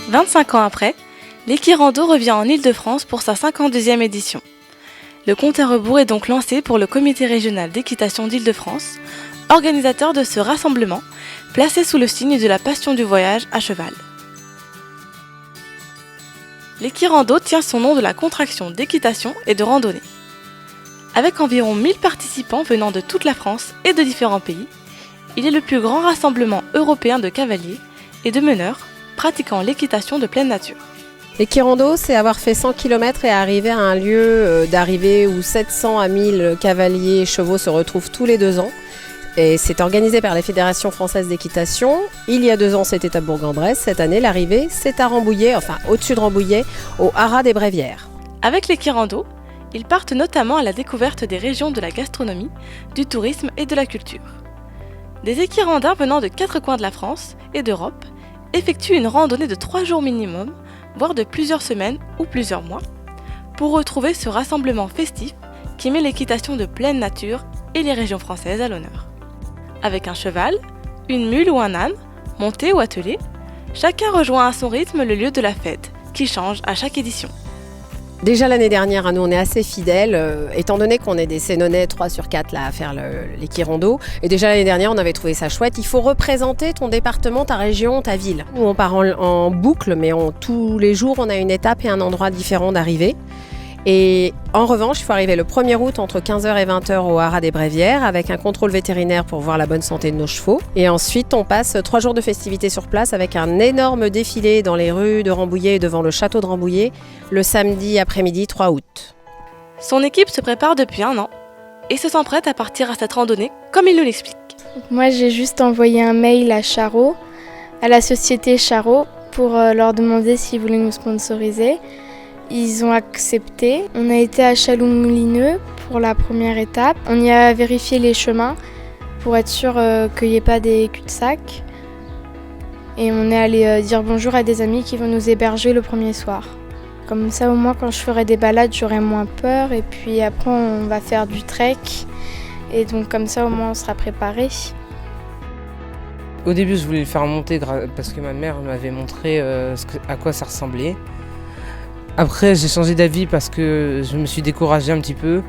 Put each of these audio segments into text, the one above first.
25 ans après, l'Équirando revient en Île-de-France pour sa 52e édition. Le compte à rebours est donc lancé pour le Comité régional d'équitation d'Île-de-France, organisateur de ce rassemblement, placé sous le signe de la passion du voyage à cheval. L'Équirando tient son nom de la contraction d'équitation et de randonnée. Avec environ 1000 participants venant de toute la France et de différents pays, il est le plus grand rassemblement européen de cavaliers et de meneurs pratiquant l'équitation de pleine nature. L'Équirando, c'est avoir fait 100 km et arriver à un lieu d'arrivée où 700 à 1000 cavaliers et chevaux se retrouvent tous les 2 ans. Et c'est organisé par la Fédération française d'équitation. Il y a 2 ans, c'était à Bourg-en-Bresse. Cette année, l'arrivée, c'est à Rambouillet, enfin au-dessus de Rambouillet, au Haras des Bréviaires. Avec l'Équirando, ils partent notamment à la découverte des régions de la gastronomie, du tourisme et de la culture. Des équirandins venant de 4 coins de la France et d'Europe effectuent une randonnée de 3 jours minimum, voire de plusieurs semaines ou plusieurs mois, pour retrouver ce rassemblement festif qui met l'équitation de pleine nature et les régions françaises à l'honneur. Avec un cheval, une mule ou un âne, monté ou attelé, chacun rejoint à son rythme le lieu de la fête, qui change à chaque édition. Déjà l'année dernière, nous on est assez fidèles, étant donné qu'on est des Sénonnais 3 sur 4 là, à faire l'Équirando. Et déjà l'année dernière, on avait trouvé ça chouette. Il faut représenter ton département, ta région, ta ville. Nous on part en boucle, mais tous les jours on a une étape et un endroit différent d'arrivée. Et en revanche, il faut arriver le 1er août entre 15h et 20h au Haras des Bréviaires avec un contrôle vétérinaire pour voir la bonne santé de nos chevaux. Et ensuite, on passe 3 jours de festivités sur place avec un énorme défilé dans les rues de Rambouillet et devant le château de Rambouillet le samedi après-midi 3 août. Son équipe se prépare depuis 1 an et se sent prête à partir à cette randonnée comme il nous l'explique. Moi, j'ai juste envoyé un mail à Charot, à la société Charot, pour leur demander s'ils voulaient nous sponsoriser. Ils ont accepté. On a été à Châlons-Moulineux pour la première étape. On y a vérifié les chemins pour être sûr qu'il n'y ait pas des cul-de-sac. Et on est allé dire bonjour à des amis qui vont nous héberger le premier soir. Comme ça, au moins, quand je ferai des balades, j'aurai moins peur. Et puis après, on va faire du trek. Et donc, comme ça, au moins, on sera préparé. Au début, je voulais le faire monter parce que ma mère m'avait montré à quoi ça ressemblait. Après, j'ai changé d'avis parce que je me suis découragé un petit peu.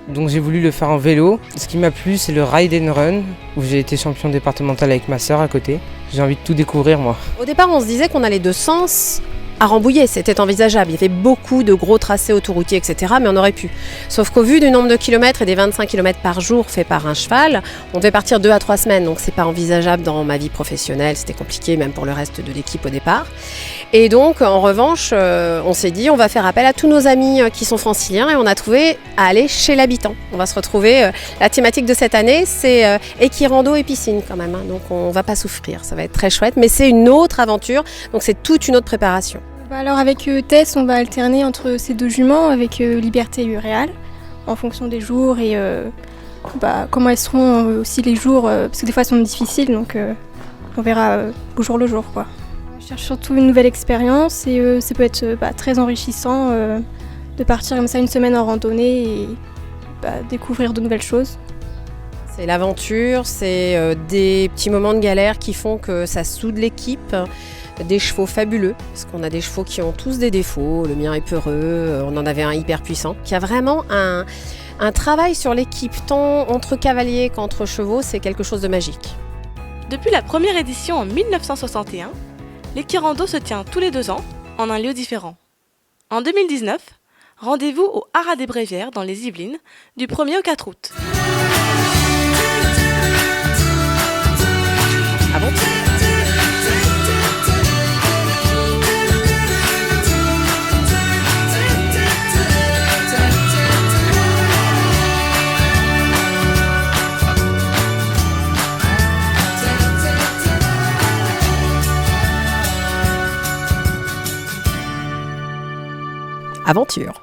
Donc j'ai voulu le faire en vélo. Ce qui m'a plu, c'est le ride and run, où j'ai été champion départemental avec ma sœur à côté. J'ai envie de tout découvrir, moi. Au départ, on se disait qu'on allait de Sens à Rambouillet, c'était envisageable. Il y avait beaucoup de gros tracés autoroutiers, etc. Mais on aurait pu. Sauf qu'au vu du nombre de kilomètres et des 25 km par jour faits par un cheval, on devait partir 2 à 3 semaines. Donc c'est pas envisageable dans ma vie professionnelle. C'était compliqué, même pour le reste de l'équipe au départ. Et donc, en revanche, on s'est dit, on va faire appel à tous nos amis qui sont franciliens et on a trouvé à aller chez l'habitant. On va se retrouver, la thématique de cette année, c'est Équirando et piscine quand même. Donc on va pas souffrir, ça va être très chouette. Mais c'est une autre aventure, donc c'est toute une autre préparation. Alors avec Tess, on va alterner entre ces 2 juments avec Liberté et Réal, en fonction des jours et comment elles seront aussi les jours, parce que des fois elles sont difficiles, donc on verra au jour le jour, quoi. Je cherche surtout une nouvelle expérience et ça peut être très enrichissant de partir comme ça une semaine en randonnée et découvrir de nouvelles choses. C'est l'aventure, c'est des petits moments de galère qui font que ça soude l'équipe. Des chevaux fabuleux, parce qu'on a des chevaux qui ont tous des défauts. Le mien est peureux, on en avait un hyper puissant. Il y a vraiment un travail sur l'équipe, tant entre cavaliers qu'entre chevaux, c'est quelque chose de magique. Depuis la première édition en 1961, l'Équirando se tient tous les 2 ans, en un lieu différent. En 2019, rendez-vous au Haras des Bréviaires dans les Yvelines, du 1er au 4 août. Ah bon ? Aventure.